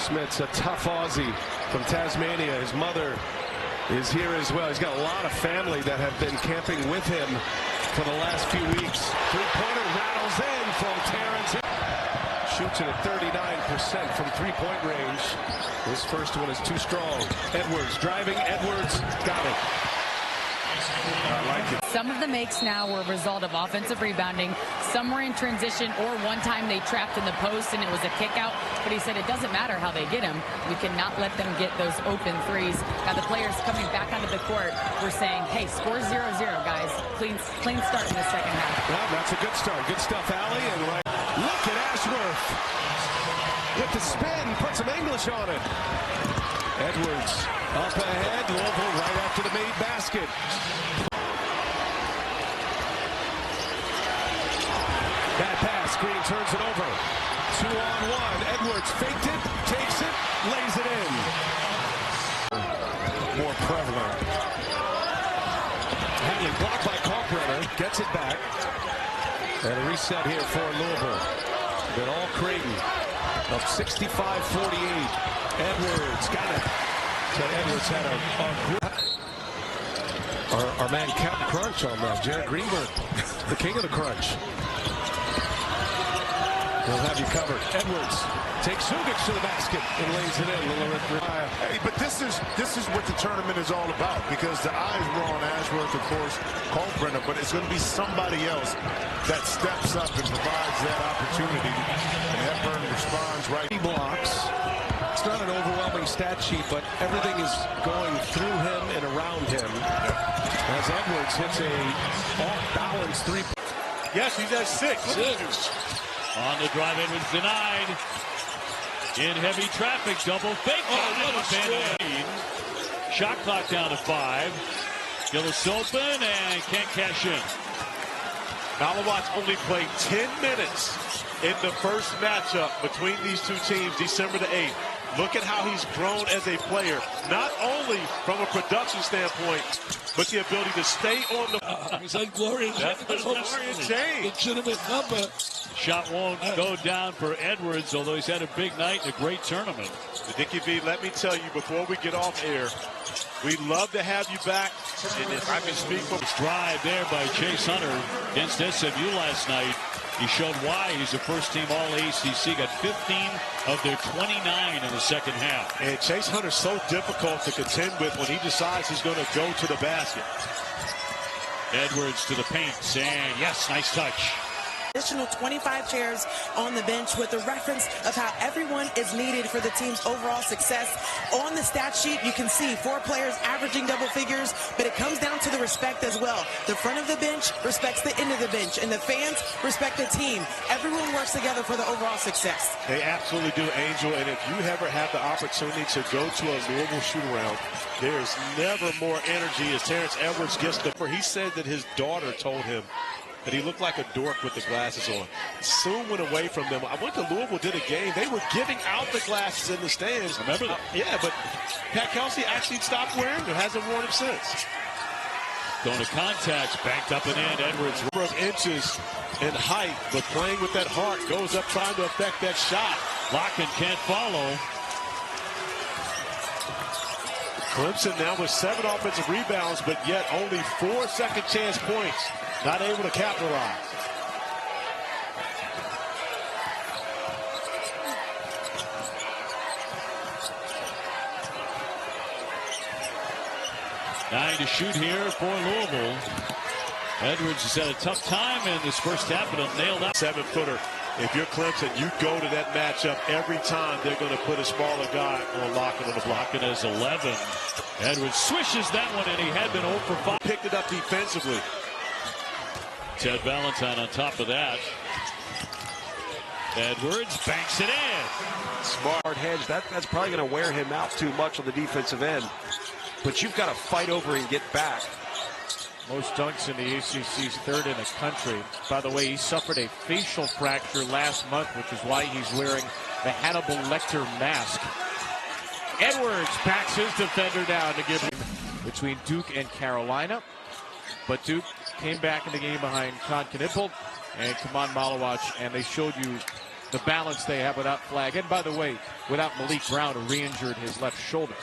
Smith's a tough Aussie from Tasmania. His mother is here as well. He's got a lot of family that have been camping with him for the last few weeks. Three-pointer rattles in from Terrence. Shoots it at 39% from three-point range. This first one is too strong. Edwards driving. Edwards got it. I like it. Some of the makes now were a result of offensive rebounding. Some were in transition, or one time they trapped in the post and it was a kick out. But he said it doesn't matter how they get him. We cannot let them get those open threes. Now the players coming back onto the court were saying, hey, score 0-0, guys. Clean start in the second half. Well, that's a good start. Good stuff, Allie. And look at Ashworth with the spin. Put some English on it. Edwards up ahead. Louisville right after the made basket. Bad pass. Green turns it over. 2-on-1. Edwards faked it, takes it, lays it in. More prevalent. Henley blocked by Kalkbrenner. Gets it back. And a reset here for Louisville. Then all Creighton up 65-48. Edwards got it. So Edwards had our man Captain Crunch on that. Jared Greenberg, the king of the crunch. He'll have you covered. Edwards takes Zugic to the basket and lays it in. Hey, but this is what the tournament is all about, because the eyes were on Ashworth, of course, Kalkbrenner, but it's going to be somebody else that steps up and provides that opportunity. And Hepburn responds right. He blocks. It's not an overwhelming stat sheet, but everything is going through him and around him. As Edwards hits a off-balance three. Yes, he's at 6. On the drive, Edwards denied. In heavy traffic, double fake. Shot clock down to 5. Gillis open and can't cash in. Malawat's only played 10 minutes in the first matchup between these two teams, December the 8th. Look at how he's grown as a player, not only from a production standpoint, but the ability to stay on the... It's like Gloria James. Legitimate number. Shot won't go down for Edwards, although he's had a big night and a great tournament. Dickie V, let me tell you before we get off air, we'd love to have you back. And if I can speak for... Drive there by Chase Hunter against SMU last night. He showed why he's a first-team All-ACC. Got 15 of their 29 in the second half. And Chase Hunter's so difficult to contend with when he decides he's going to go to the basket. Edwards to the paint, and yes, nice touch. Additional 25 chairs on the bench with a reference of how everyone is needed for the team's overall success. On the stat sheet, you can see 4 players averaging double figures, but it comes down to the respect as well. The front of the bench respects the end of the bench, and the fans respect the team. Everyone works together for the overall success. They absolutely do, Angel, and if you ever have the opportunity to go to a Louisville shoot-around, there's never more energy as Terrence Edwards gets the... He said that his daughter told him that he looked like a dork with the glasses on. Soon went away from them. I went to Louisville, did a game. They were giving out the glasses in the stands. Remember that? Yeah, but Pat Kelsey actually stopped wearing them. Hasn't worn them since. Going to contact, backed up and in. Edwards. Number of inches in height, but playing with that heart, goes up trying to affect that shot. Locken can't follow. Clemson now with 7 offensive rebounds, but yet only 4 second chance points. Not able to capitalize. Nine to shoot here for Louisville. Edwards has had a tough time in this first half, but nailed out. 7-footer. If you're Clemson, you go to that matchup every time they're going to put a smaller guy on Locken on the block. Locken is 11. Edwards swishes that one, and he had been 0 for 5. Picked it up defensively. Ted Valentine on top of that. Edwards banks it in. Smart hedge. That's probably going to wear him out too much on the defensive end. But you've got to fight over and get back. Most dunks in the ACC's 3rd in the country. By the way, he suffered a facial fracture last month, which is why he's wearing the Hannibal Lecter mask. Edwards backs his defender down to give him between Duke and Carolina. But Duke came back in the game behind Con Knipple and Kaman Malawach, and they showed you the the balance they have without Flag. And by the way, without Malik Brown, who re-injured his left shoulder.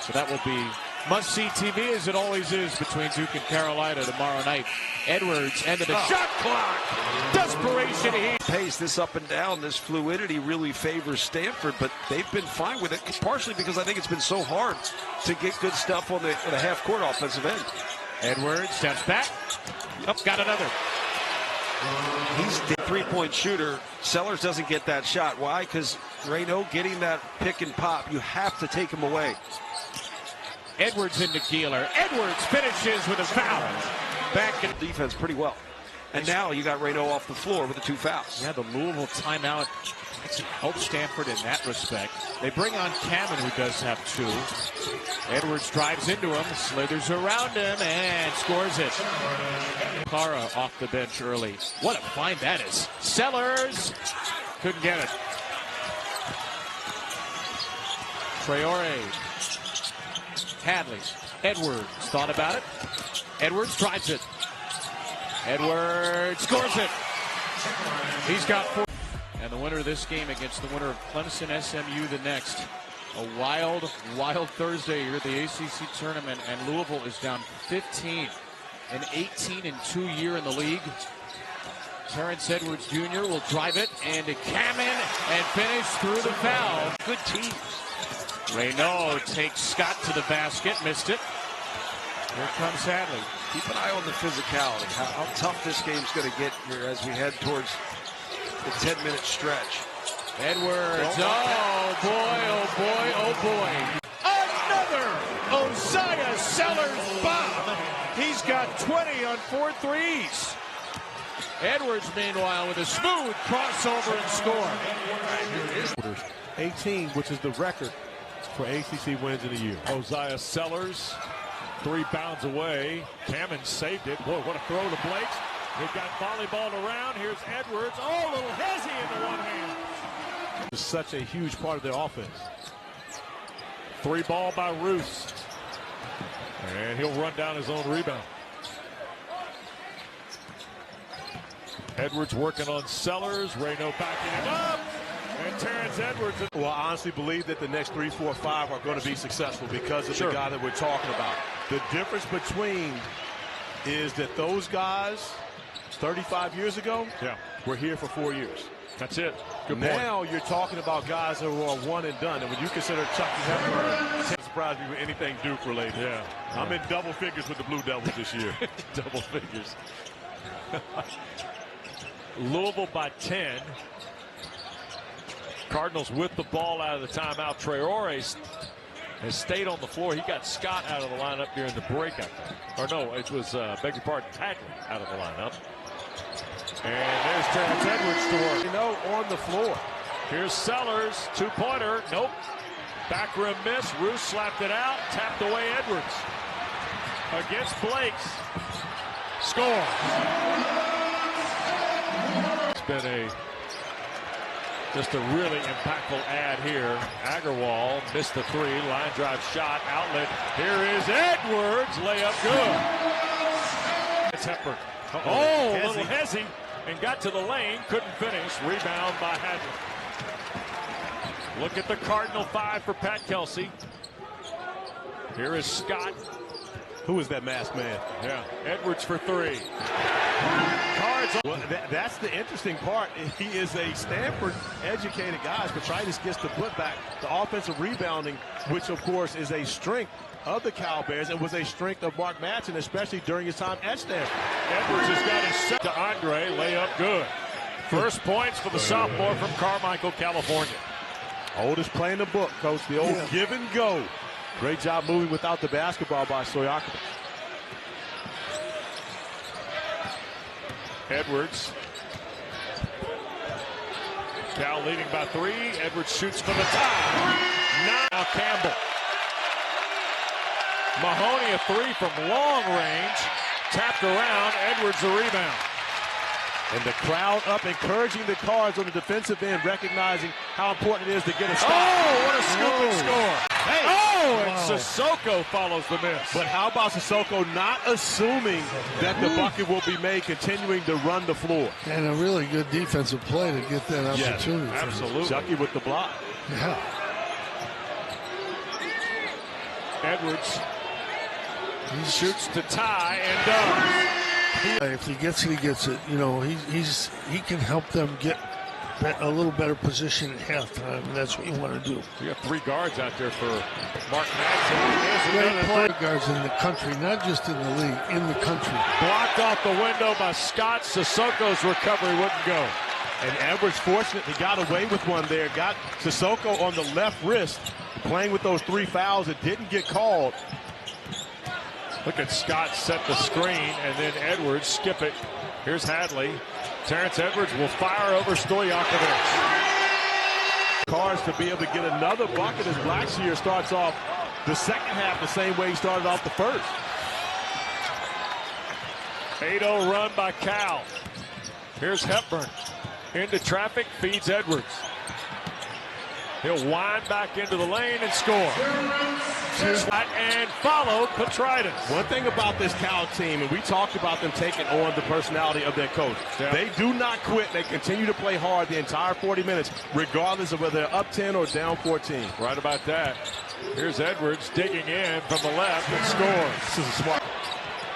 So that will be must-see TV, as it always is, between Duke and Carolina tomorrow night. Edwards, end of the shot clock. Desperation heat. Pace this up and down, this fluidity really favors Stanford, but they've been fine with it, partially because I think it's been so hard to get good stuff on the half-court offensive end. Edwards steps back. Got another. He's the three-point shooter. Sellers doesn't get that shot. Why? Because Reno getting that pick and pop, you have to take him away. Edwards into Keeler. Edwards finishes with a foul. Back in defense pretty well. And now you got Reno off the floor with the 2 fouls. Yeah, the Louisville timeout helps Stanford in that respect. They bring on Cameron, who does have 2. Edwards drives into him, slithers around him, and scores it. Clara off the bench early. What a find that is. Sellers couldn't get it. Traore. Hadley. Edwards thought about it. Edwards drives it. Edwards scores it. He's got 4. And the winner of this game against the winner of Clemson SMU the next. A wild, wild Thursday here at the ACC tournament, and Louisville is down 15. An 18-2 year in the league. Terrence Edwards Jr. will drive it and to Cameron and finish through the foul. Good team. Reno takes Scott to the basket, missed it. Here comes Hadley. Keep an eye on the physicality, how tough this game's going to get here as we head towards the 10-minute stretch. Edwards, oh boy. Another Osiah Sellers bomb. He's got 20 on 4 threes. Edwards, meanwhile, with a smooth crossover and score. 18, which is the record for ACC wins in a year. Osiah Sellers, 3 bounds away. Cameron saved it. Boy, what a throw to Blakes. They've got volleyball around. Here's Edwards. Oh, a little hezzy in the one hand. It's such a huge part of their offense. 3 ball by Roos. And he'll run down his own rebound. Edwards working on Sellers. Reno backing him up. And Terrence Edwards. Well, I honestly believe that the next 3, 4, 5 are going to be successful because of the guy that we're talking about. The difference between is that those guys 35 years ago were here for 4 years. That's it. Good point. Now you're talking about guys who are one and done. And when you consider Chucky Hepburn, it doesn't surprise me with anything Duke related. Yeah. I'm in double figures with the Blue Devils this year. Double figures. Louisville by 10. Cardinals with the ball out of the timeout. Traore has stayed on the floor. He got Scott out of the lineup during the break, I think. Or no, it was, beg your pardon, Hadley out of the lineup. And there's Terrence Edwards to work. You know, on the floor. Here's Sellers, 2-pointer. Nope. Back rim miss. Roos slapped it out. Tapped away Edwards. Against Blakes. Score. It's been just a really impactful ad here. Agarwal missed the 3. Line drive shot. Outlet. Here is Edwards. Layup good. It's Hepburn. Oh, a little hezzy. And got to the lane. Couldn't finish. Rebound by Hadley. Look at the Cardinal 5 for Pat Kelsey. Here is Scott. Who is that masked man? Yeah. Edwards for 3. Cards. Well, that's the interesting part. He is a Stanford-educated guy. Petritis gets the putback, the offensive rebounding, which, of course, is a strength of the Cowbears and was a strength of Mark Madsen, especially during his time at Stanford. Edwards has got his set to Andre. Layup good. First points for the sophomore from Carmichael, California. Oldest play in the book, Coach. The old give and go. Great job moving without the basketball by Soyaka. Edwards. Cal leading by 3. Edwards shoots for the tie. Now Campbell. Mahoney a 3 from long range. Tapped around. Edwards the rebound. And the crowd up encouraging the Cards on the defensive end, recognizing how important it is to get a stop. Oh, what a scoop and score. Hey. Oh, and Sissoko follows the miss. But how about Sissoko not assuming that the bucket will be made, continuing to run the floor? And a really good defensive play to get that opportunity. Yes, absolutely. Chucky with the block. Yeah. Edwards shoots to tie and does. If he gets it, he gets it. You know, he can help them get a little better position at halftime, and that's what you want to do. We got 3 guards out there for Mark Madsen. Great play guards in the country, not just in the league, in the country. Blocked off the window by Scott. Sissoko's recovery wouldn't go. And Edwards fortunately got away with one there. Got Sissoko on the left wrist, playing with those 3 fouls. It didn't get called. Look at Scott set the screen, and then Edwards skip it. Here's Hadley. Terrence Edwards will fire over Stojakovic. Cards to be able to get another bucket as Blackshear starts off the second half the same way he started off the first. 8-0 run by Cal. Here's Hepburn. Into traffic, feeds Edwards. He'll wind back into the lane and score. And follow Petrides. One thing about this Cal team, and we talked about them taking on the personality of their coach. Yeah. They do not quit. They continue to play hard the entire 40 minutes, regardless of whether they're up 10 or down 14. Right about that. Here's Edwards digging in from the left and scores. This is a smart.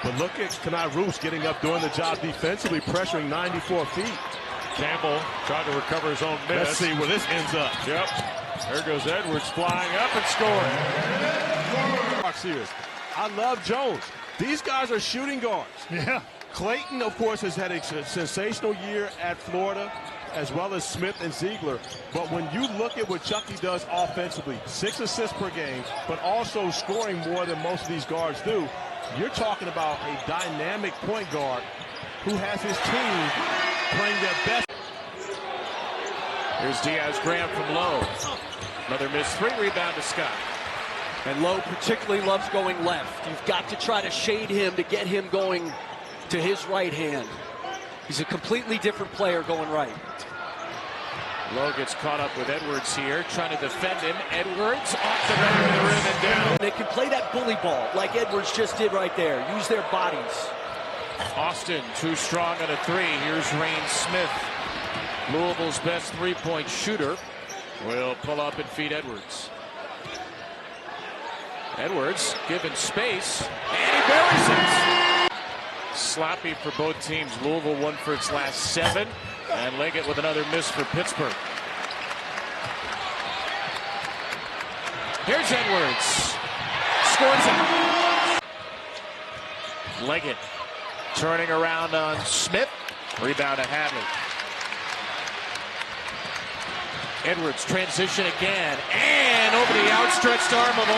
But look at Kenai Roos getting up, doing the job defensively, pressuring 94 feet. Campbell tried to recover his own miss. Let's see where this ends up. Yep. There goes Edwards flying up and scoring. I love Jones. These guys are shooting guards. Yeah. Clayton, of course, has had a sensational year at Florida, as well as Smith and Ziegler. But when you look at what Chucky does offensively, 6 assists per game, but also scoring more than most of these guards do, you're talking about a dynamic point guard who has his team playing their best. Here's Diaz-Graham from Lowe. Another missed 3, rebound to Scott. And Lowe particularly loves going left. You've got to try to shade him to get him going to his right hand. He's a completely different player going right. Lowe gets caught up with Edwards here, trying to defend him. Edwards off the back of the rim and down. They can play that bully ball like Edwards just did right there. Use their bodies. Austin too strong on a 3. Here's Rain Smith. Louisville's best 3-point shooter will pull up and feed Edwards. Edwards given space, and he buries it. Sloppy for both teams. Louisville won for its last 7, and Leggett with another miss for Pittsburgh. Here's Edwards. Scores it. Leggett turning around on Smith. Rebound to Hadley. Edwards transition again, and over the outstretched arm of.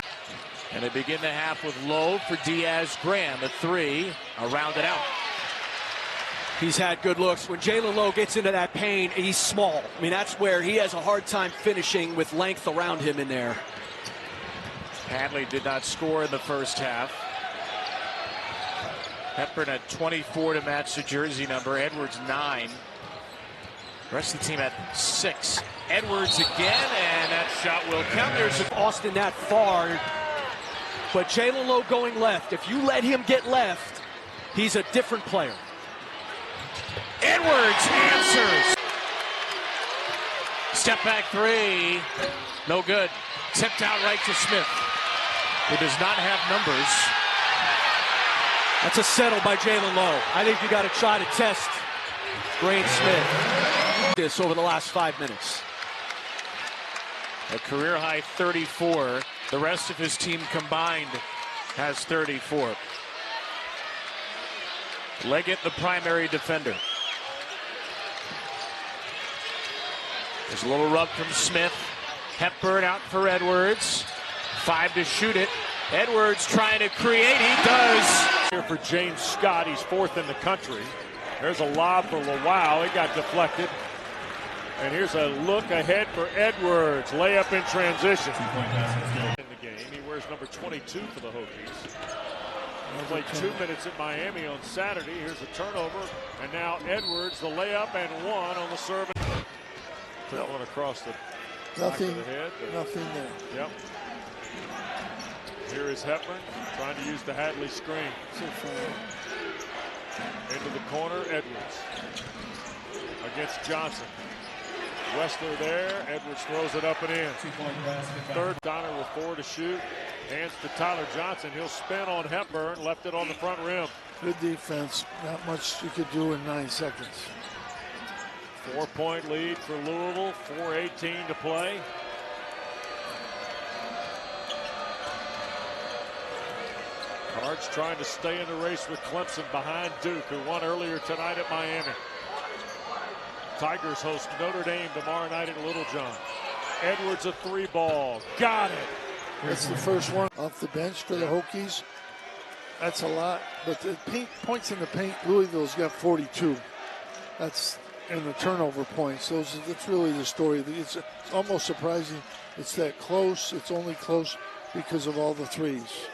And they begin the half with Lowe for Diaz-Graham. The 3, around it out. He's had good looks. When Jalen Lowe gets into that paint, he's small. I mean, that's where he has a hard time finishing with length around him in there. Hadley did not score in the first half. Hepburn at 24 to match the jersey number. Edwards 9. The rest of the team at 6. Edwards again, and that shot will count. There's Austin that far, but Jalen Lowe going left. If you let him get left, he's a different player. Edwards answers. Step back 3, no good. Tipped out right to Smith, who does not have numbers. That's a settle by Jalen Lowe. I think you got to try to test Rain Smith this over the last 5 minutes. A career high 34. The rest of his team combined has 34. Leggett, the primary defender. There's a little rub from Smith. Hepburn out for Edwards. 5 to shoot it. Edwards trying to create. He does. Here for James Scott. He's 4th in the country. There's a lob for Lawal. It got deflected. And here's a look ahead for Edwards. Layup in transition. In the game, he wears number 22 for the Hokies. He played 2 minutes at Miami on Saturday. Here's a turnover. And now Edwards, the layup, and 1 on the serve. That one across the back of the head. Nothing there. Yep. Here is Hepburn trying to use the Hadley screen. Into the corner, Edwards against Johnson. Westler there, Edwards throws it up and in. Third, Donner with 4 to shoot. Hands to Tyler Johnson. He'll spin on Hepburn, left it on the front rim. Good defense. Not much you could do in 9 seconds. 4-point lead for Louisville. 4:18 to play. Cards trying to stay in the race with Clemson behind Duke, who won earlier tonight at Miami. Tigers host Notre Dame tomorrow night at Littlejohn. Edwards a 3-ball. Got it. That's the first one off the bench for the Hokies. That's a lot. But the points in the paint, Louisville's got 42. That's in the turnover points. That's really the story. It's almost surprising it's that close. It's only close because of all the threes.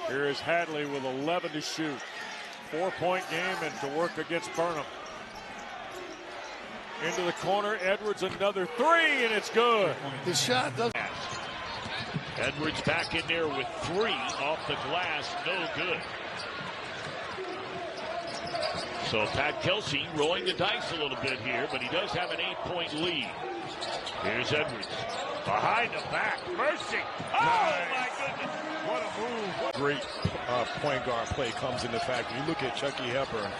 Here is Hadley with 11 to shoot. 4-point game and to work against Burnham. Into the corner, Edwards another 3, and it's good. The shot doesn't. Edwards back in there with 3 off the glass, no good. So Pat Kelsey rolling the dice a little bit here, but he does have an 8-point lead. Here's Edwards. Behind the back. Mercy. Oh, my goodness. What a move. Great point guard play comes into fact. You look at Chucky Hepburn,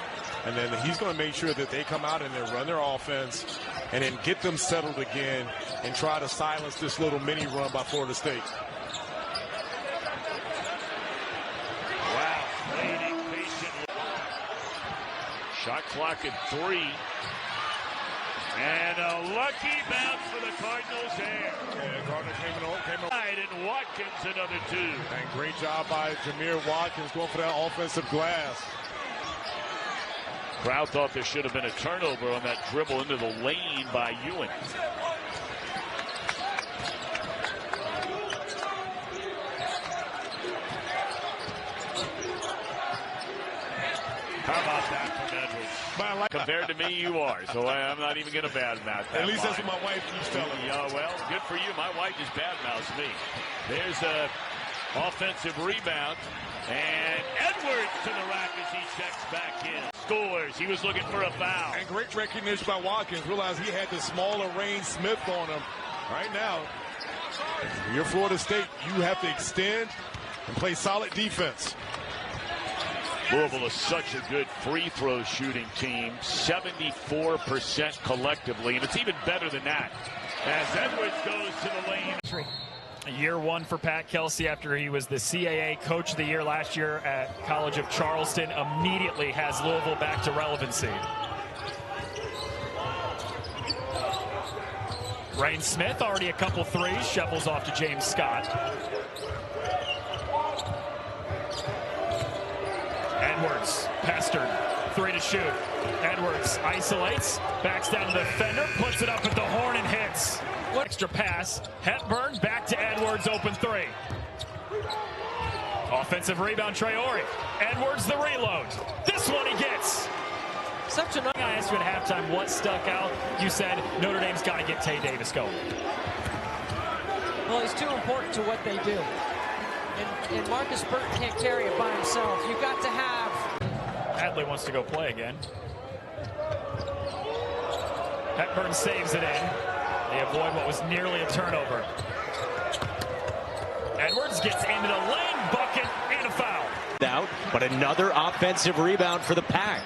and then he's going to make sure that they come out and they run their offense and then get them settled again and try to silence this little mini run by Florida State. Wow. Waiting patiently. Shot clock at 3. And a lucky bounce for the Cardinals there. And Gardner came in. And Watkins another 2. And great job by Jameer Watkins going for that offensive glass. Crowd thought there should have been a turnover on that dribble into the lane by Ewing. How about that from Edwards? Compared to me, you are, so I'm not even going to badmouth that. At least that's what my wife keeps telling me. Well, good for you. My wife just badmouths me. There's a offensive rebound, and Edwards to the rack as he checks back in. Scores. He was looking for a foul. And great recognition by Watkins. Realized he had the smaller Rain Smith on him. Right now, you're Florida State. You have to extend and play solid defense. Louisville is such a good free throw shooting team, 74% collectively, and it's even better than that as Edwards goes to the lane. Year 1 for Pat Kelsey after he was the CAA Coach of the Year last year at College of Charleston. Immediately has Louisville back to relevancy. Rain Smith already a couple threes, shovels off to James Scott. Edwards, pestered, 3 to shoot. Edwards isolates, backs down to the defender, puts it up at the horn and hits. Extra pass, Hepburn back to Edwards, open 3. Offensive rebound, Traore. Edwards the reload. This one he gets. Such a I asked you at halftime what stuck out. You said Notre Dame's got to get Tay Davis going. Well, he's too important to what they do. And Marcus Burton can't carry it by himself. You've got to have. Hadley wants to go play again. Hepburn saves it in. They avoid what was nearly a turnover. Edwards gets into the lane, bucket, and a foul. Out, but another offensive rebound for the Pack.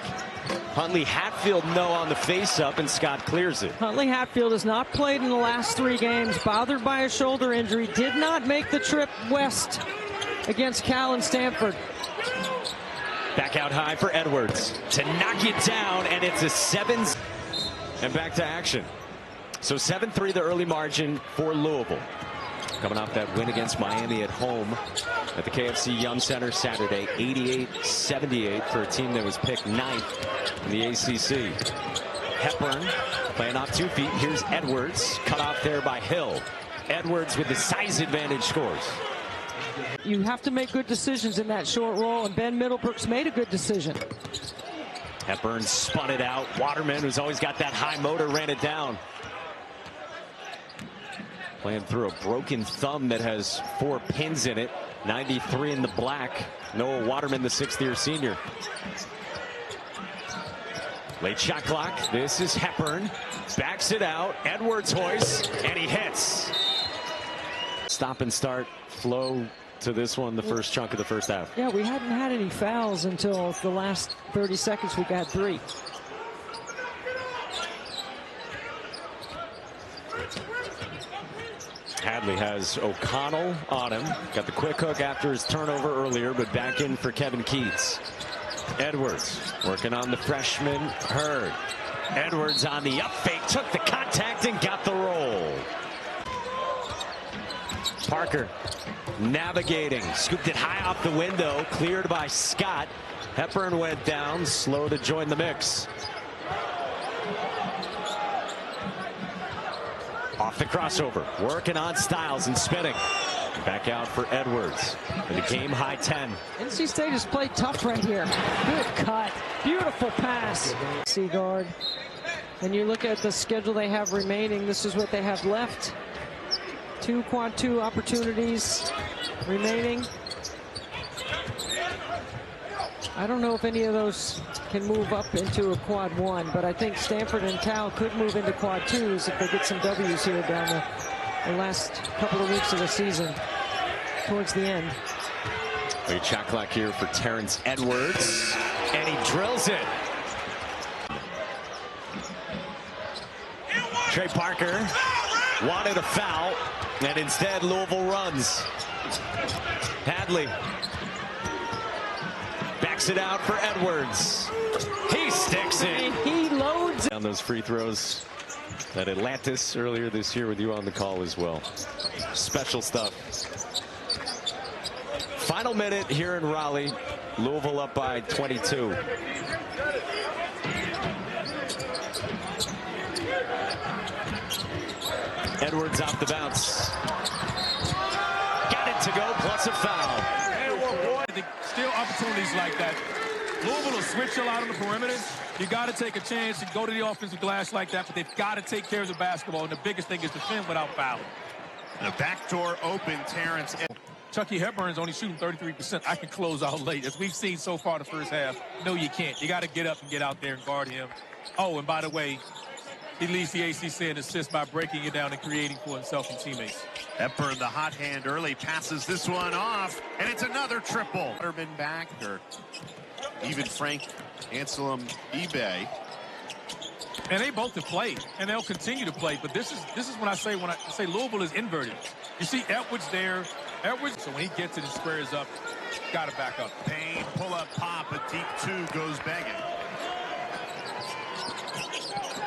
Huntley Hatfield no on the face-up, and Scott clears it. Huntley Hatfield has not played in the last 3 games, bothered by a shoulder injury, did not make the trip west against Cal and Stanford. Back out high for Edwards to knock it down, and it's a 7. And back to action. So 7-3 the early margin for Louisville. Coming off that win against Miami at home at the KFC Yum Center Saturday, 88-78 for a team that was picked 9th in the ACC. Hepburn playing off 2 feet. Here's Edwards, cut off there by Hill. Edwards with the size advantage scores. You have to make good decisions in that short roll, and Ben Middlebrooks made a good decision. Hepburn spun it out. Waterman, who's always got that high motor, ran it down. Playing through a broken thumb that has 4 pins in it. 93 in the black. Noah Waterman, the 6th-year senior. Late shot clock. This is Hepburn. Backs it out. Edwards hoists, and he hits. Stop and start flow to this one, the first chunk of the first half. Yeah, we hadn't had any fouls until the last 30 seconds. We got 3. Hadley has O'Connell on him. Got the quick hook after his turnover earlier, but back in for Kevin Keats. Edwards working on the freshman Hurd. Edwards on the up fake, took the contact and got the roll. Parker navigating, scooped it high off the window, cleared by Scott. Hepburn went down, slow to join the mix. Off the crossover, working on Styles and spinning. Back out for Edwards. And a game high 10. NC State has played tough right here. Good cut. Beautiful pass. Seagard. And you look at the schedule they have remaining. This is what they have left. 2 quad 2 opportunities remaining. I don't know if any of those can move up into a quad 1, but I think Stanford and Cal could move into quad 2s if they get some W's here down the last couple of weeks of the season towards the end. Late shot clock here for Terrence Edwards, and he drills it. Trey Parker wanted a foul, and instead Louisville runs. Hadley backs it out for Edwards. He sticks it. He loads on those free throws at Atlantis earlier this year with you on the call as well. Special stuff. Final minute here in Raleigh. Louisville up by 22. Edwards off the bounce. Got it to go, plus a foul. And boy, still opportunities like that. Louisville will switch a lot on the perimeter. You got to take a chance and go to the offensive glass like that, but they've got to take care of the basketball, and the biggest thing is defend without fouling. The back door open, Terrence. Chucky Hepburn's only shooting 33%. I can close out late. As we've seen so far the first half, no, you can't. You got to get up and get out there and guard him. Oh, and by the way, he leads the ACC in assists by breaking it down and creating for himself and teammates. Hepburn, the hot hand early, passes this one off, and it's another triple. Waterman back, or even Frank Anselm eBay. And they both have played, and they'll continue to play. But this is when I say Louisville is inverted. You see Edwards there. Edwards, so when he gets it and squares up, got to back up. Payne, pull up, pop, a deep 2 goes begging.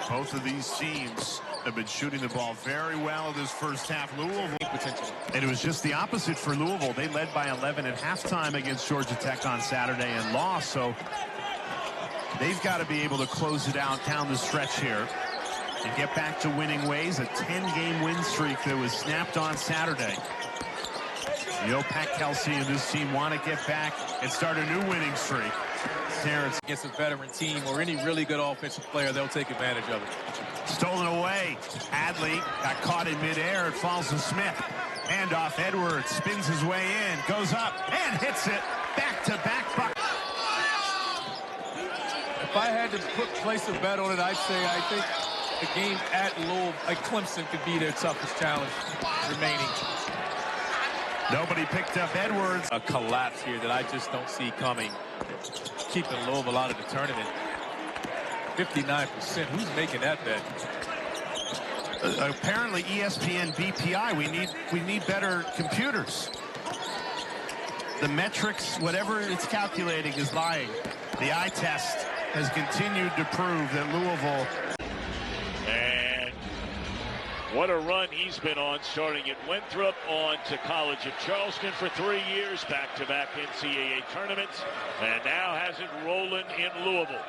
Both of these teams have been shooting the ball very well in this first half. Louisville, and it was just the opposite for Louisville. They led by 11 at halftime against Georgia Tech on Saturday and lost. So they've got to be able to close it out down the stretch here and get back to winning ways. A 10-game win streak that was snapped on Saturday. You know, Pat Kelsey and this team want to get back and start a new winning streak. Terrence against a veteran team or any really good offensive player, they'll take advantage of it. Stolen away. Hadley got caught in midair. It falls to Smith. Handoff. Edwards spins his way in, goes up and hits it. Back-to-back bucket. If I had to place a bet on it, I'd say I think the game at Louisville, Clemson could be their toughest challenge remaining. Nobody picked up Edwards. A collapse here that I just don't see coming. Keeping Louisville out of the tournament. 59%. Who's making that bet? Apparently ESPN BPI. We need better computers. The metrics, whatever it's calculating, is lying. The eye test has continued to prove that Louisville. And what a run he's been on, starting at Winthrop, on to College of Charleston for 3 years, back-to-back NCAA tournaments, and now has it rolling in Louisville.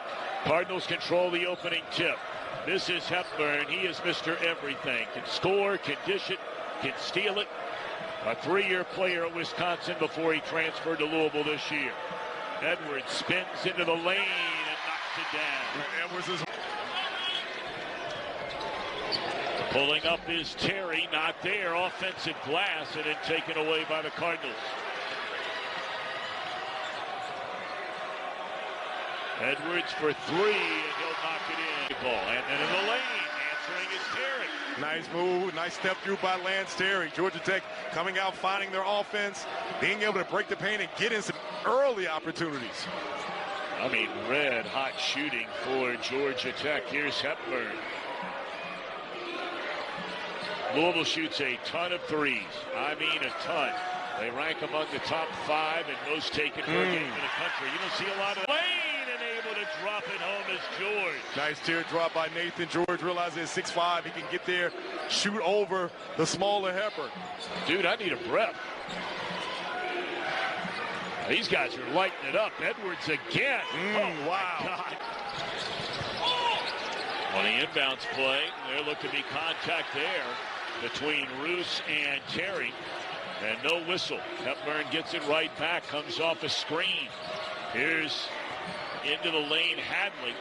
Cardinals control the opening tip. This is Hepburn. He is Mr. Everything. Can score, can dish it, can steal it. A 3-year player at Wisconsin before he transferred to Louisville this year. Edwards spins into the lane and knocks it down. Edwards is Pulling up is Terry, not there. Offensive glass, and then taken away by the Cardinals. Edwards for three, and he'll knock it in. And then in the lane, answering is Terry. Nice move, nice step through by Lance Terry. Georgia Tech coming out, finding their offense, being able to break the paint and get in some early opportunities. I mean, red hot shooting for Georgia Tech. Here's Hepburn. Louisville shoots a ton of threes. I mean, a ton. They rank among the top 5 and most taken per game in the country. You don't see a lot of lane, and able to drop it home is George. Nice teardrop by Nathan George. Realizes at 6'5", he can get there, shoot over the smaller Hepburn. Dude, I need a breath. These guys are lighting it up. Edwards again. Oh, wow. God. On the inbounds play, there looked to be contact there between Roos and Terry. And no whistle. Hepburn gets it right back. Comes off a screen. Here's into the lane Hadley.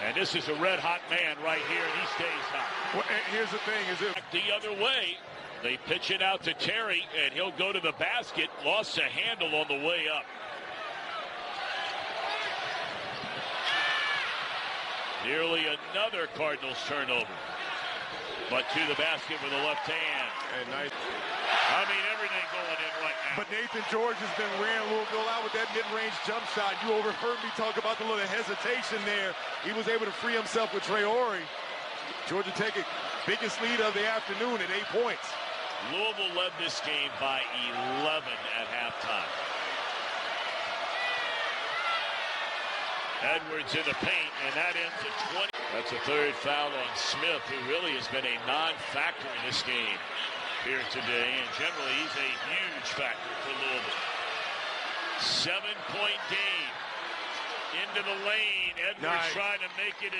And this is a red-hot man right here, and he stays hot. Well, here's the thing. Is it the other way? They pitch it out to Terry, and he'll go to the basket. Lost a handle on the way up. Nearly another Cardinals turnover. But to the basket with the left hand. And nice. I mean, everything going in right now. But Nathan George has been ran Louisville out with that mid-range jump shot. You overheard me talk about the little hesitation there. He was able to free himself with Traore. Georgia Tech, biggest lead of the afternoon at 8 points. Louisville led this game by 11 at halftime. Edwards in the paint, and that ends at 20. That's a third foul on Smith, who really has been a non-factor in this game here today, and generally he's a huge factor for Louisville. 7-point game. Into the lane. Edwards trying to make it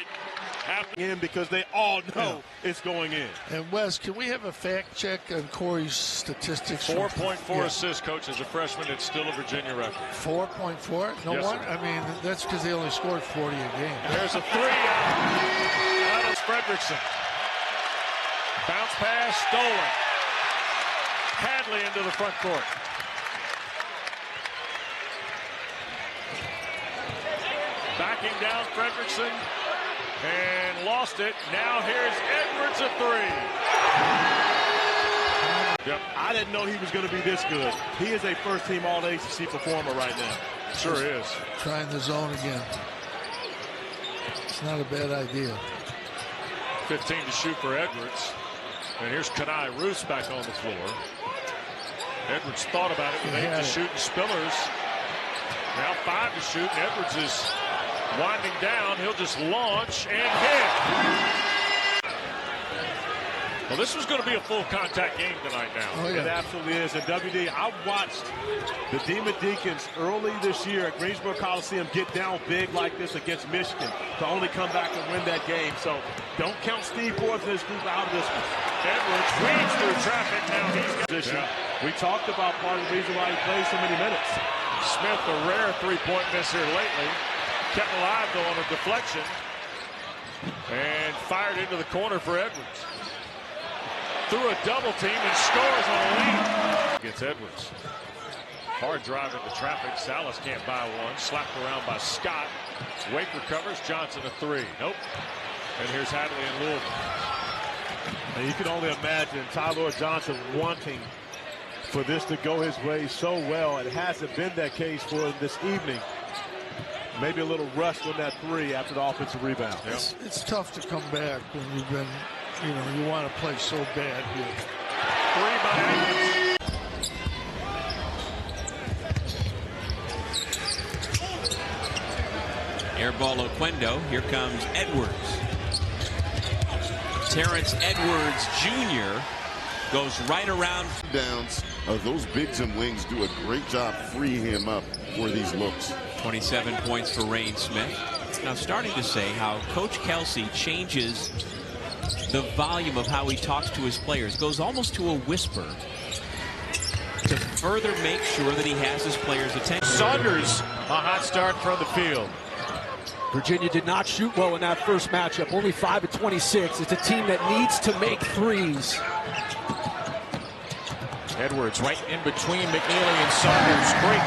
happen. In because they all know it's going in. And Wes, can we have a fact check on Corey's statistics? 4.4 assists, coach, as a freshman. It's still a Virginia record. 4.4? No one? I mean, that's because they only scored 40 a game. There's a three out of Fredrickson. Bounce pass, stolen. Hadley into the front court. Backing down Fredrickson and lost it. Now here's Edwards a three. Yep. I didn't know he was going to be this good. He is a first-team All-ACC performer right now. Sure is. Trying the zone again. It's not a bad idea. 15 to shoot for Edwards. And here's Kenai Roos back on the floor. Edwards thought about it with 8 to shoot and Spillers. Now 5 to shoot. And Edwards is winding down. He'll just launch and hit. Well, this was going to be a full contact game tonight now. Oh, yeah. It absolutely is. And WD, I watched the Demon Deacons early this year at Greensboro Coliseum get down big like this against Michigan to only come back and win that game. So don't count Steve Forbes and his group out of this one. Edwards weaves through traffic. Now he's got position. We talked about part of the reason why he plays so many minutes. Smith, a rare three-point miss here lately. Kept alive, though, on a deflection. And fired into the corner for Edwards. Through a double team and scores on a lead. Against Edwards. Hard drive into traffic. Salas can't buy one. Slapped around by Scott. Wake recovers. Johnson a three. Nope. And here's Hadley in Louisville. And you can only imagine Tyler Johnson wanting for this to go his way so well. It hasn't been that case for him this evening. Maybe a little rushed on that three after the offensive rebound. Yep. It's tough to come back when you've been, you want to play so bad here. Three by Edwards. Air ball Oquendo. Here comes Edwards. Terrence Edwards Jr. goes right around. Downs, those bigs and wings do a great job freeing him up for these looks. 27 points for Rain Smith. Now starting to say how Coach Kelsey changes the volume of how he talks to his players. Goes almost to a whisper to further make sure that he has his players' attention. Saunders, a hot start from the field. Virginia did not shoot well in that first matchup. Only 5 of 26. It's a team that needs to make threes. Edwards right in between McNeely and Saunders. Great.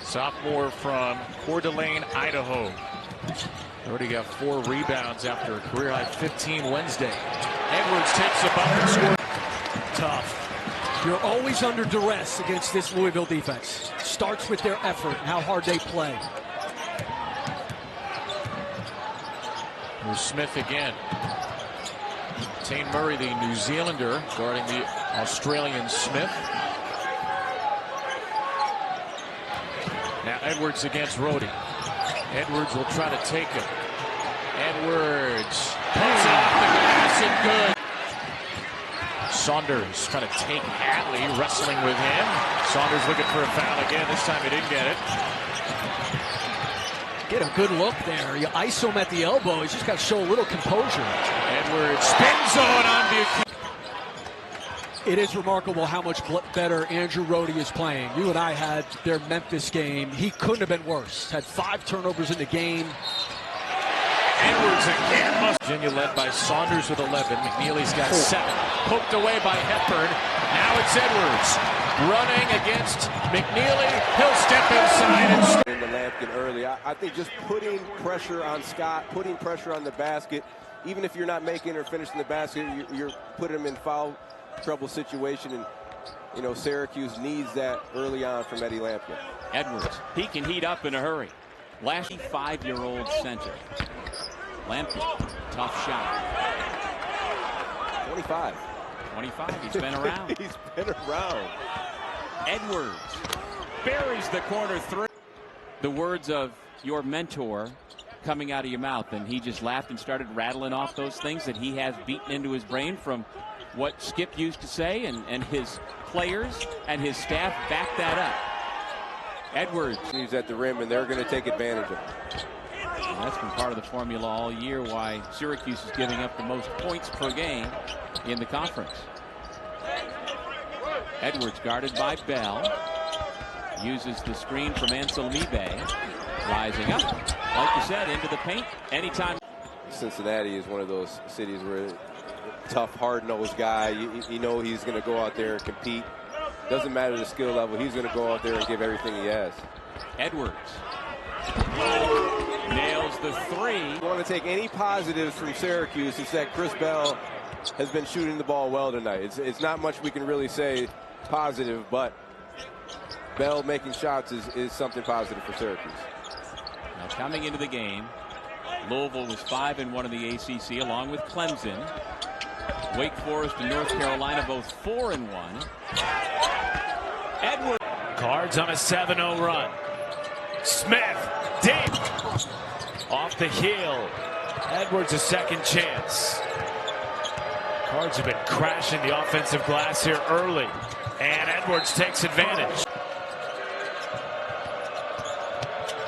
Sophomore from Coeur d'Alene, Idaho. Already got 4 rebounds after a career high 15 Wednesday. Edwards takes the bucket, scores. Tough. You're always under duress against this Louisville defense. Starts with their effort and how hard they play. Here's Smith again. Tane Murray, the New Zealander, guarding the Australian Smith. Now Edwards against Rhodey. Edwards will try to take it. Edwards puts it off the glass and good. Saunders trying to take Hadley, wrestling with him. Saunders looking for a foul again. This time he didn't get it. Get a good look there. You iso him at the elbow. He's just got to show a little composure. Edwards spin zone on the. It is remarkable how much better Andrew Rhodey is playing. You and I had their Memphis game. He couldn't have been worse. Had 5 turnovers in the game. Edwards again. Virginia led by Saunders with 11. McNeely's got 7. Poked away by Hepburn. Now it's Edwards running against McNeely. He'll step inside and in the Lampkin early. I think just putting pressure on Scott, putting pressure on the basket, even if you're not making or finishing the basket, you're putting him in foul trouble situation, and you know Syracuse needs that early on from Eddie Lampkin. Edwards, he can heat up in a hurry. Last 5-year-old center. Lampkin, tough shot. 25. 25, he's been around. He's been around. Edwards buries the corner 3. The words of your mentor coming out of your mouth, and he just laughed and started rattling off those things that he has beaten into his brain from what Skip used to say, and his players and his staff back that up. Edwards. He's at the rim, and they're going to take advantage of it. And that's been part of the formula all year why Syracuse is giving up the most points per game in the conference. Edwards guarded by Bell. Uses the screen from Ansel Mibe. Rising up, like you said, into the paint anytime. Cincinnati is one of those cities where tough, hard-nosed guy. You know he's going to go out there and compete. Doesn't matter the skill level. He's going to go out there and give everything he has. Edwards nails the 3. You want to take any positives from Syracuse, it's that Chris Bell has been shooting the ball well tonight. It's not much we can really say positive, but Bell making shots is something positive for Syracuse. Now coming into the game, Louisville was 5-1 in the ACC, along with Clemson. Wake Forest and North Carolina both 4-1. Edwards. Cards on a 7-0 run. Smith deep off the heel. Edwards a second chance. Cards have been crashing the offensive glass here early, and Edwards takes advantage.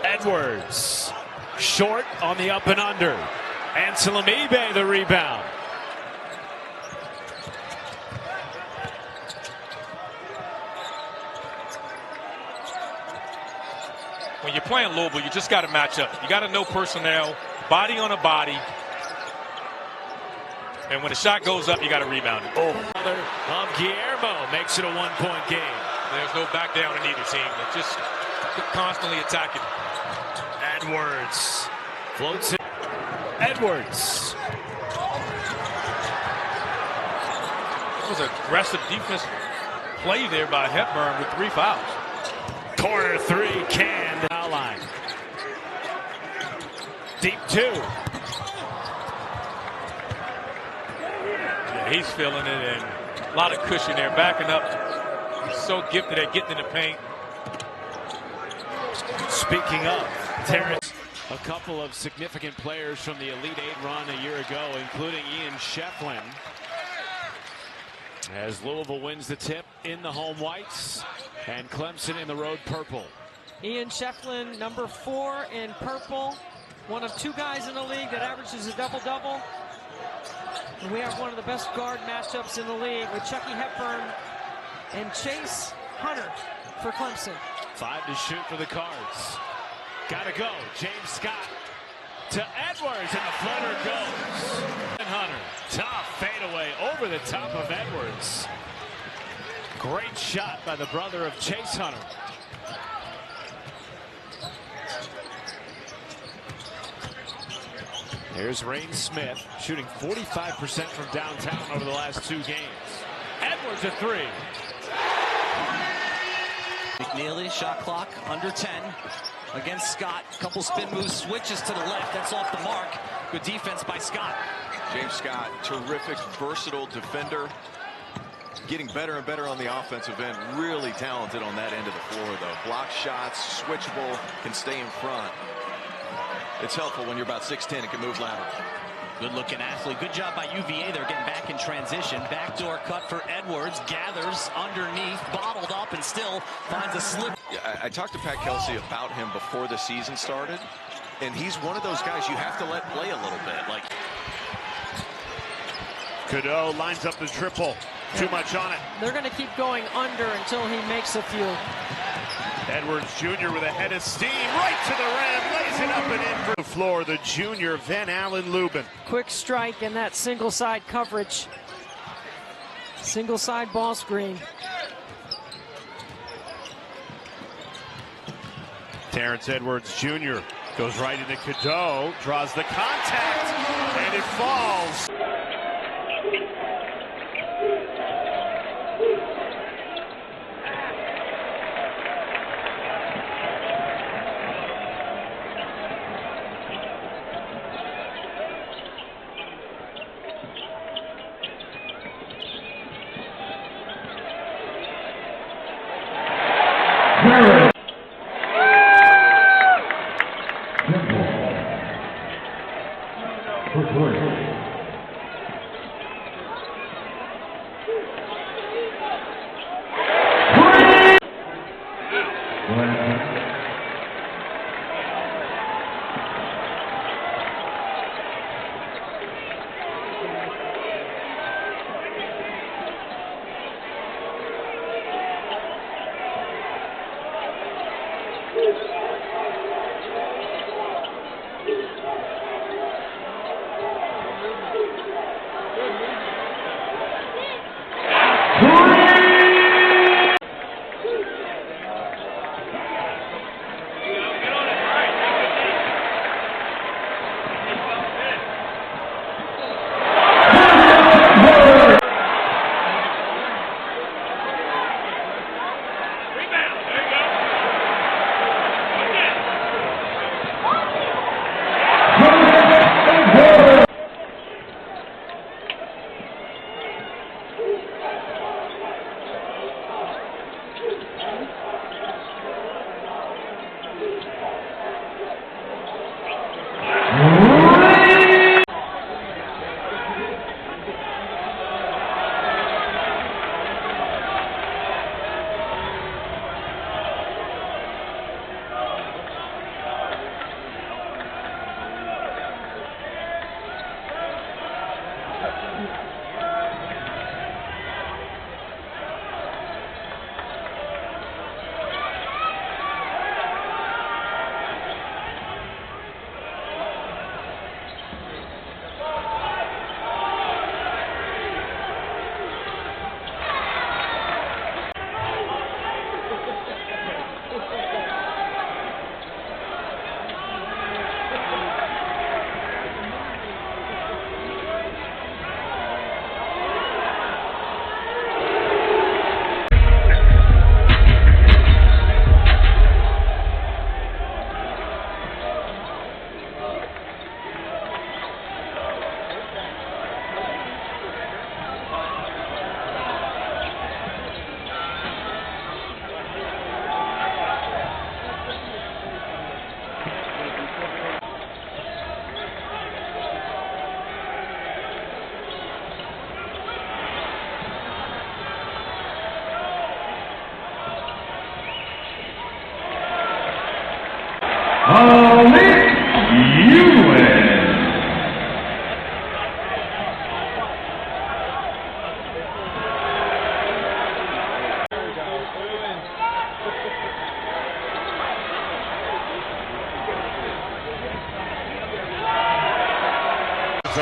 Edwards short on the up and under. Ansel Mibe the rebound. When you're playing Louisville, you just got to match up. You got to know personnel, body on a body. And when the shot goes up, you got to rebound it. Mother of Guillermo makes it a 1-point game. There's no back down in either team. They're just constantly attacking. Edwards floats it. Edwards. It was an aggressive defense play there by Hepburn with 3 fouls. Corner 3 canned. Foul line. Deep 2. Yeah, he's feeling it, and a lot of cushion there, backing up. He's so gifted at getting in the paint. Speaking of Terrence, a couple of significant players from the Elite 8 run a year ago, including Ian Shefflin. As Louisville wins the tip in the home whites, and Clemson in the road purple. Ian Shefflin, number 4 in purple. One of 2 guys in the league that averages a double-double. And we have one of the best guard matchups in the league with Chucky Hepburn and Chase Hunter for Clemson. 5 to shoot for the Cards. Gotta go. James Scott to Edwards, and the floater goes. And Hunter, tough fadeaway over the top of Edwards. Great shot by the brother of Chase Hunter. Here's Rain Smith shooting 45% from downtown over the last 2 games. Edwards a 3. McNeely, shot clock under 10 against Scott. Couple spin moves, switches to the left. That's off the mark. Good defense by Scott. James Scott, terrific, versatile defender. Getting better and better on the offensive end. Really talented on that end of the floor, though. Block shots, switchable, can stay in front. It's helpful when you're about 6'10" and can move laterally. Good-looking athlete. Good job by UVA. They're getting back in transition. Backdoor cut for Edwards. Gathers underneath, bottled up, and still finds a slip. Yeah, I talked to Pat Kelsey about him before the season started, and he's one of those guys you have to let play a little bit. Like Cadeau lines up the triple. Too much on it. They're going to keep going under until he makes a few. Edwards Jr. with a head of steam right to the rim, lays it up and in for the floor. The junior Van Allen Lubin. Quick strike and that single side coverage. Single side ball screen. Terrence Edwards Jr. goes right into Cadeau, draws the contact, and it falls.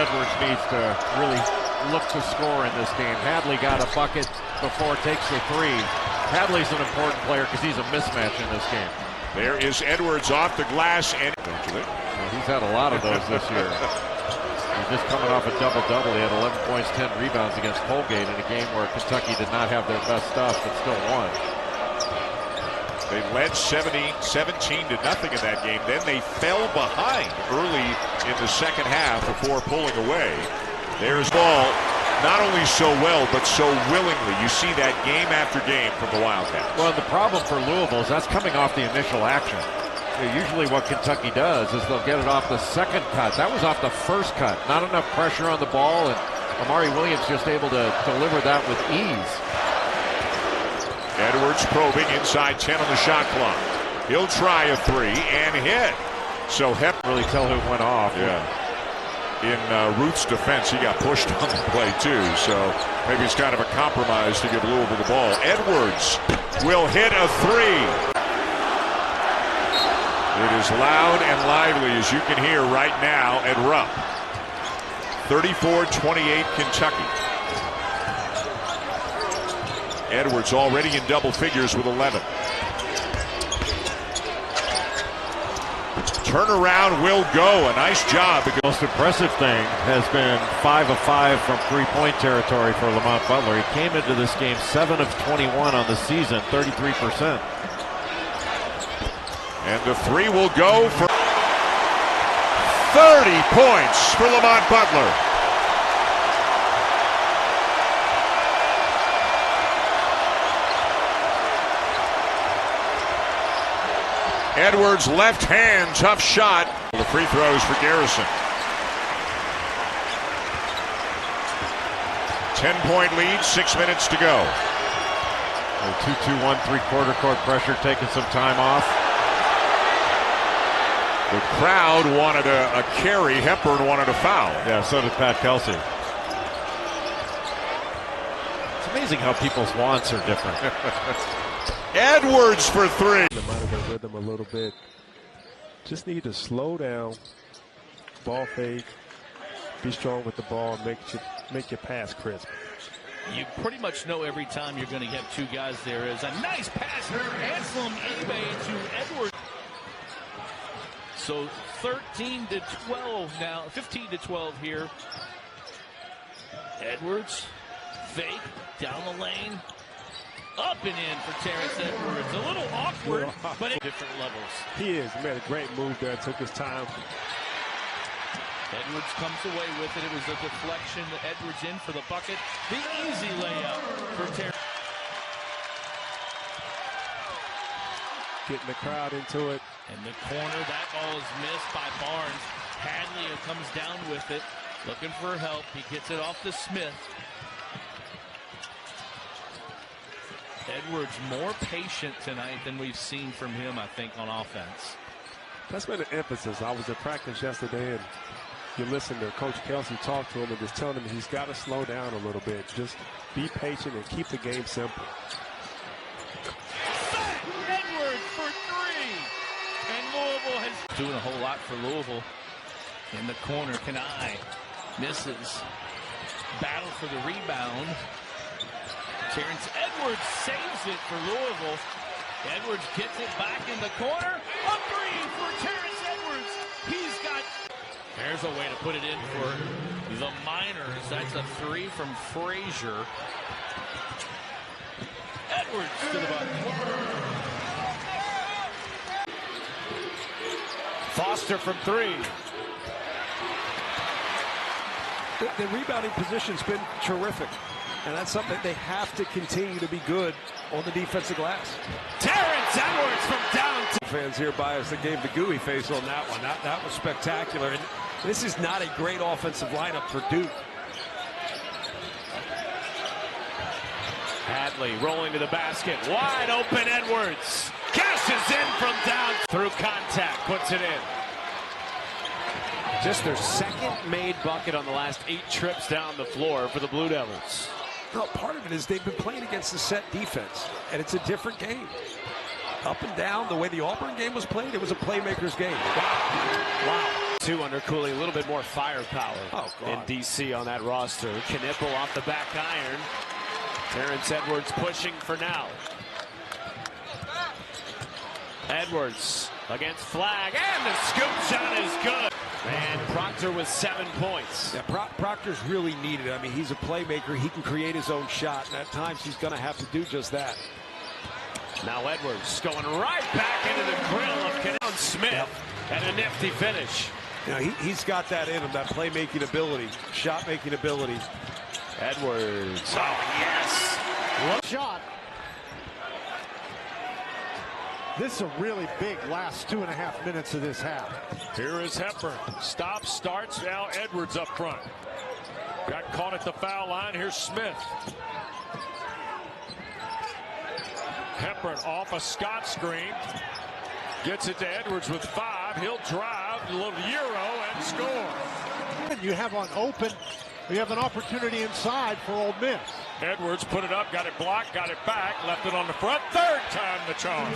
Edwards needs to really look to score in this game. Hadley got a bucket before it takes the three. Hadley's an important player because he's a mismatch in this game. There is Edwards off the glass, and he's had a lot of those this year. He's just coming off a double-double. He had 11 points, 10 rebounds against Colgate in a game where Kentucky did not have their best stuff, but still won. They led 17-0 in that game. Then they fell behind early in the second half before pulling away. There's ball, not only so well, but so willingly. You see that game after game from the Wildcats. Well, the problem for Louisville is that's coming off the initial action. Usually what Kentucky does is they'll get it off the second cut. That was off the first cut. Not enough pressure on the ball, and Amari Williams just able to deliver that with ease. Edwards probing inside 10 on the shot clock. He'll try a three and hit. So Hep really tell who went off. Yeah. In Ruth's defense, he got pushed on the play too. So maybe it's kind of a compromise to give Louisville the ball. Edwards will hit a three. It is loud and lively, as you can hear right now at Rupp. 34-28 Kentucky. Edwards already in double figures with 11. Turnaround will go. A nice job. The most impressive thing has been 5 of 5 from three-point territory for Lamont Butler. He came into this game 7 of 21 on the season, 33%. And the three will go for 30 points for Lamont Butler. Edwards' left hand, tough shot. The free throws for Garrison. 10-point lead, 6 minutes to go. 2-2-1 three-quarter court pressure, taking some time off. The crowd wanted a carry. Hepburn wanted a foul. Yeah, so did Pat Kelsey. It's amazing how people's wants are different. Edwards for three. Them out of their rhythm a little bit. Just need to slow down, ball fake, be strong with the ball, make your pass crisp. You pretty much know every time you're going to get two guys. There is a nice pass here, Anselm Ibe to Edwards. So 13-12 now, 15-12 here. Edwards, fake, down the lane, up and in for Terrence Edwards. A little awkward, but at different levels. He is. He made a great move there, took his time. Edwards comes away with it. It was a deflection. Edwards in for the bucket. The easy layup for Terrence. Getting the crowd into it. In the corner, that ball is missed by Barnes. Hadley comes down with it, looking for help. He gets it off to Smith. Edwards more patient tonight than we've seen from him, I think, on offense. That's been an emphasis. I was at practice yesterday, and you listen to Coach Kelsey talk to him and just telling him he's got to slow down a little bit. Just be patient and keep the game simple. Edwards for three. And Louisville has doing a whole lot for Louisville. In the corner, Kanai misses. Battle for the rebound. Terrence Edwards saves it for Louisville. Edwards gets it back in the corner. A three for Terrence Edwards. He's got... There's a way to put it in for the Miners. That's a three from Frazier. Edwards to the bucket. Foster from three. The rebounding position's been terrific. And that's something they have to continue to be good on the defensive glass. Terrence Edwards from down. Fans here by us that gave the gooey face on that one. That was spectacular. And this is not a great offensive lineup for Duke. Hadley rolling to the basket. Wide open Edwards. Cashes in from down. Through contact. Puts it in. Just their second made bucket on the last 8 trips down the floor for the Blue Devils. No, part of it is they've been playing against the set defense, and it's a different game. Up and down, the way the Auburn game was played, it was a playmaker's game. Wow. Two under Cooley, a little bit more firepower in DC on that roster. Knipple off the back iron. Terrence Edwards pushing for now. Edwards against Flagg, and the scoop shot is good. And Proctor with 7 points. Yeah, Proctor's really needed. I mean, he's a playmaker. He can create his own shot, and at times he's going to have to do just that. Now Edwards going right back into the grill of Cannon Smith, and a nifty finish. You know, he's got that in him, that playmaking ability, shot-making ability. Edwards, oh yes. Shot. This is a really big last 2.5 minutes of this half. Here is Hepburn. Stop, starts, now Edwards up front. Got caught at the foul line. Here's Smith. Hepburn off a Scott screen. Gets it to Edwards with 5. He'll drive, a little Euro, and score. You have an opportunity inside for Ole Miss. Edwards put it up, got it blocked, got it back, left it on the front. Third time the charm.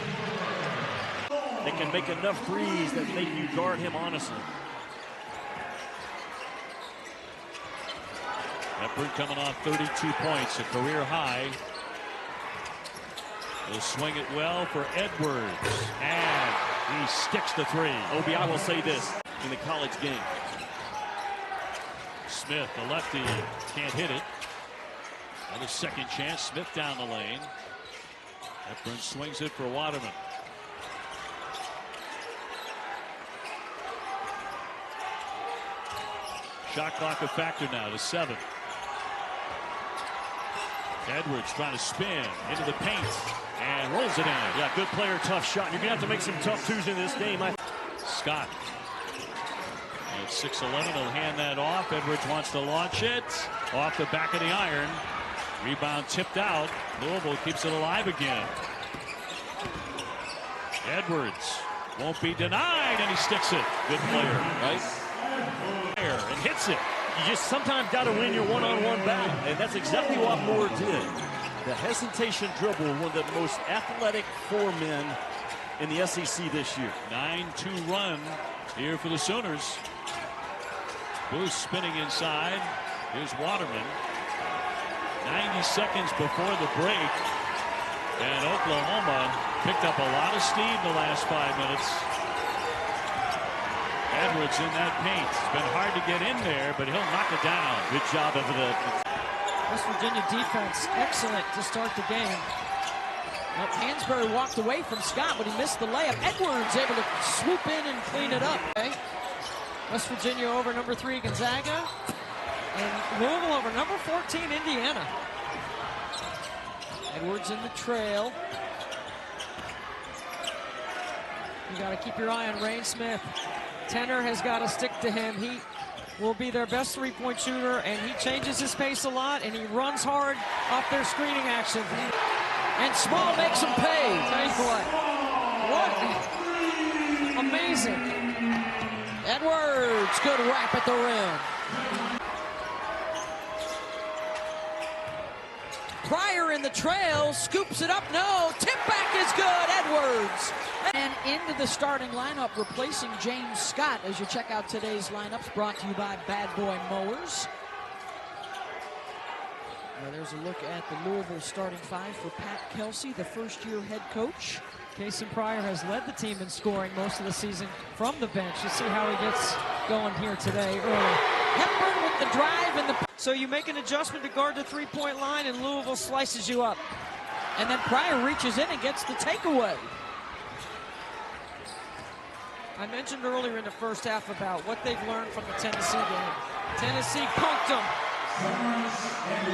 They can make enough threes that make you guard him honestly. Hepburn coming off 32 points, a career high. He'll swing it well for Edwards, and he sticks the 3. Obi, I will say this in the college game. Smith, the lefty, can't hit it. Another second chance. Smith down the lane. Hepburn swings it for Waterman. Shot clock a factor now to 7. Edwards trying to spin into the paint and rolls it in. Yeah, good player, tough shot. You're going to have to make some tough twos in this game. Scott. At 6'11", he'll hand that off. Edwards wants to launch it. Off the back of the iron. Rebound tipped out. Louisville keeps it alive again. Edwards won't be denied, and he sticks it. Good player, right? And hits it. You just sometimes got to win your one-on-one battle, and that's exactly what Moore did. The hesitation dribble, one of the most athletic 4 men in the SEC this year. 9-2 run here for the Sooners. Booth spinning inside. Here's Waterman. 90 seconds before the break, and Oklahoma picked up a lot of steam the last 5 minutes. Edwards in that paint. It's been hard to get in there, but he'll knock it down. Good job of the West Virginia defense, excellent to start the game. Well, Hansberry walked away from Scott, but he missed the layup. Edwards able to swoop in and clean it up. Okay. West Virginia over number 3 Gonzaga, and Louisville over number 14 Indiana. Edwards in the trail. You got to keep your eye on Rain Smith. Tenor has got to stick to him. He will be their best 3-point shooter, and he changes his pace a lot, and he runs hard off their screening action. And Small makes him pay. Tell you what amazing. Edwards, good wrap at the rim. Pryor in the trail, scoops it up, no, tip back is good, Edwards. And into the starting lineup, replacing James Scott. As you check out today's lineups, brought to you by Bad Boy Mowers. Now there's a look at the Louisville starting 5 for Pat Kelsey, the first-year head coach. Kason Pryor has led the team in scoring most of the season from the bench. You'll see how he gets going here today early. Hepburn with the drive and the... So you make an adjustment to guard the 3-point line, and Louisville slices you up. And then Pryor reaches in and gets the takeaway. I mentioned earlier in the first half about what they've learned from the Tennessee game. Tennessee punked them.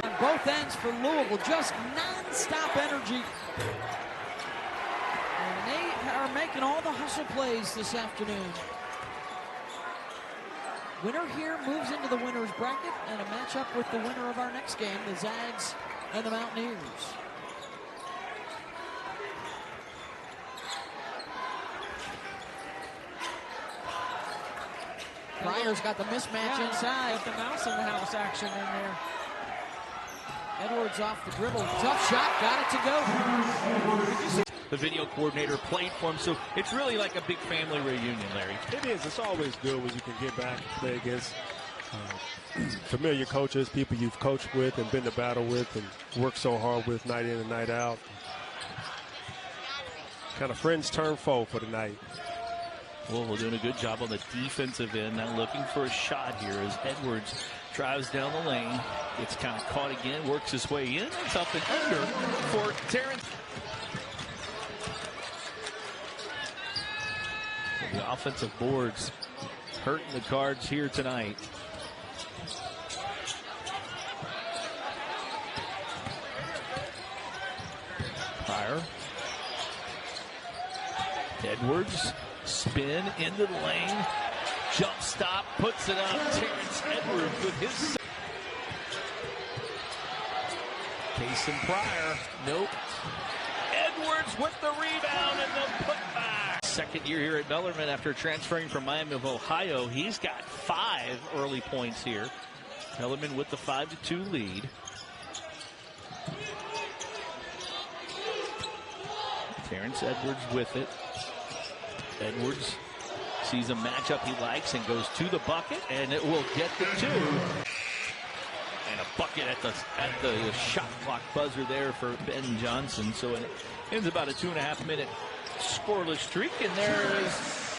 On both ends for Louisville, just non-stop energy. And they are making all the hustle plays this afternoon. Winner here moves into the winner's bracket, and a matchup with the winner of our next game, the Zags and the Mountaineers. Pryor's got the mismatch inside. Got the mouse in the house action in there. Edwards off the dribble. Tough shot. Got it to go. the video coordinator, played for him. So it's really like a big family reunion, Larry. It is. It's always good when you can get back and play against familiar coaches, people you've coached with and been to battle with and worked so hard with night in and night out. Kind of friends turn foe for the night. Louisville doing a good job on the defensive end. Now looking for a shot here as Edwards drives down the lane. Gets kind of caught again, works his way in. It's up and under for Terrence. So the offensive boards hurting the Cards here tonight. Pryor. Edwards. Spin into the lane. Jump stop. Puts it up. Terrence Edwards with his. Case and Pryor. Nope. Edwards with the rebound and the putback. Second year here at Bellarmine after transferring from Miami of Ohio. He's got 5 early points here. Bellarmine with the 5-2 lead. Terrence Edwards with it. Edwards sees a matchup he likes and goes to the bucket, and it will get the 2. And a bucket at the shot clock buzzer there for Ben Johnson. So it ends about a 2.5-minute scoreless streak, and there is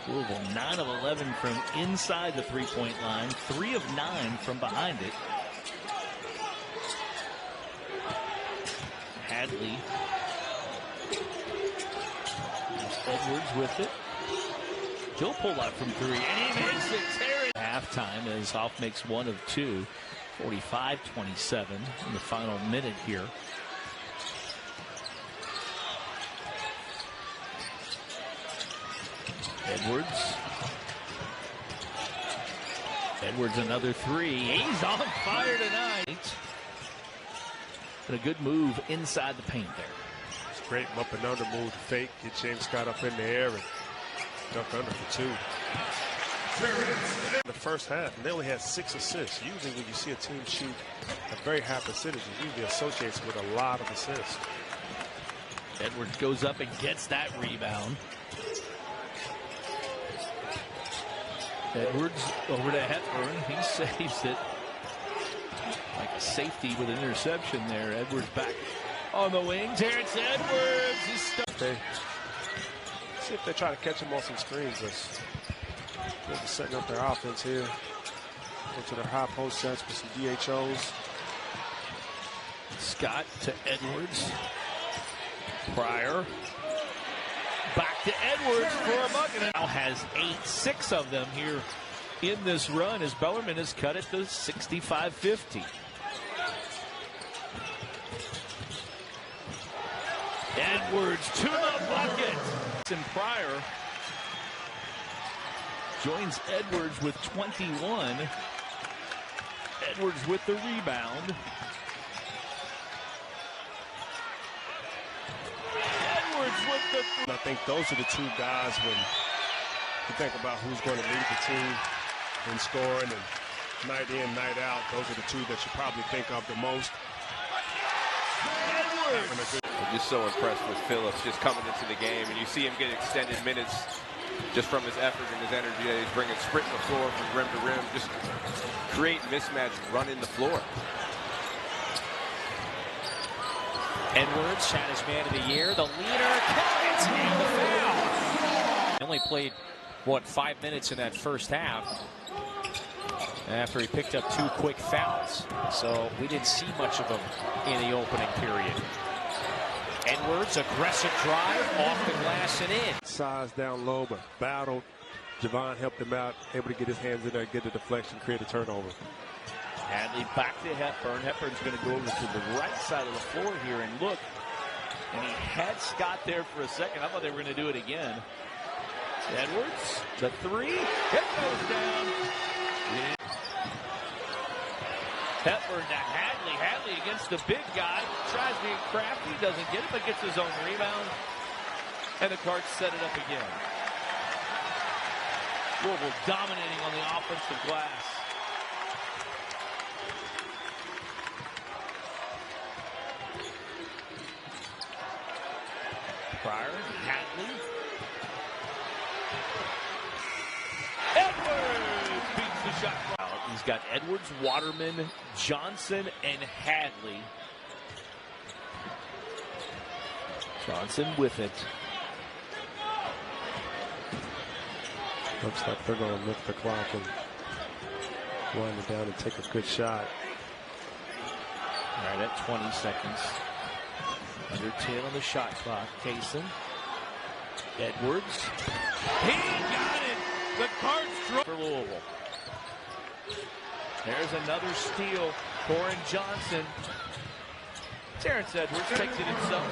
Louisville 9 of 11 from inside the three-point line, 3 of 9 from behind it. Hadley. Edwards with it. He'll pull out from 3, and he makes it. Terrence. Halftime as Hoff makes 1 of 2. 45-27 in the final minute here. Edwards. Edwards another 3. He's on fire tonight. And a good move inside the paint there. It's great up and under move to fake. Get James Scott up in the air and dunk under for 2. In the first half, and they only had 6 assists. Usually when you see a team shoot a very high percentage, it usually associates with a lot of assists. Edwards goes up and gets that rebound. Edwards over to Hepburn. He saves it. Like a safety with an interception there. Edwards back on the wing. Terrence Edwards is stuck. See if they try to catch him on some screens. They're setting up their offense here. Go to their high post sets with some DHOs. Scott to Edwards. Pryor. Back to Edwards for a bucket. Now has 6 of them here in this run as Bellarmine has cut it to 65-50. Edwards to the bucket. And Pryor joins Edwards with 21. Edwards with the rebound. Edwards with the. I think those are the 2 guys when you think about who's going to lead the team in scoring and night in, night out. Those are the 2 that you probably think of the most. I'm just so impressed with Phillips just coming into the game, and you see him get extended minutes just from his effort and his energy that he's bringing, sprinting the floor from rim to rim, just create mismatch, running the floor. Edwards, Shattuck's man of the year, the leader, Terrence, and the foul. He only played, 5 minutes in that first half after he picked up 2 quick fouls. So we didn't see much of him in the opening period. Edwards, aggressive drive, off the glass and in. Size down low, but battled. Javon helped him out, able to get his hands in there, get the deflection, create a turnover. Hadley back to Hepburn. Hepburn's going to go over to the right side of the floor here and look. And he had Scott there for a second. I thought they were going to do it again. Edwards, the 3. It goes down. Hepburn to Hadley. Hadley against the big guy. Tries to be crafty. Doesn't get it, but gets his own rebound. And the Cards set it up again. Louisville dominating on the offensive glass. Pryor, Hatley. Edwards beats the shot clock. He's got Edwards, Waterman, Johnson, and Hadley. Johnson with it. Looks like they're going to lift the clock and wind it down and take a good shot. All right, at 20 seconds. Under 10 on the shot clock. Kaysen. Edwards. He got it. The Cards draw for Louisville. There's another steal. Corin Johnson. Terrence Edwards takes it himself.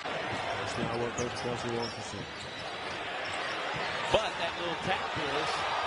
That's not what Coach Kelsey wants to see. But that little tap is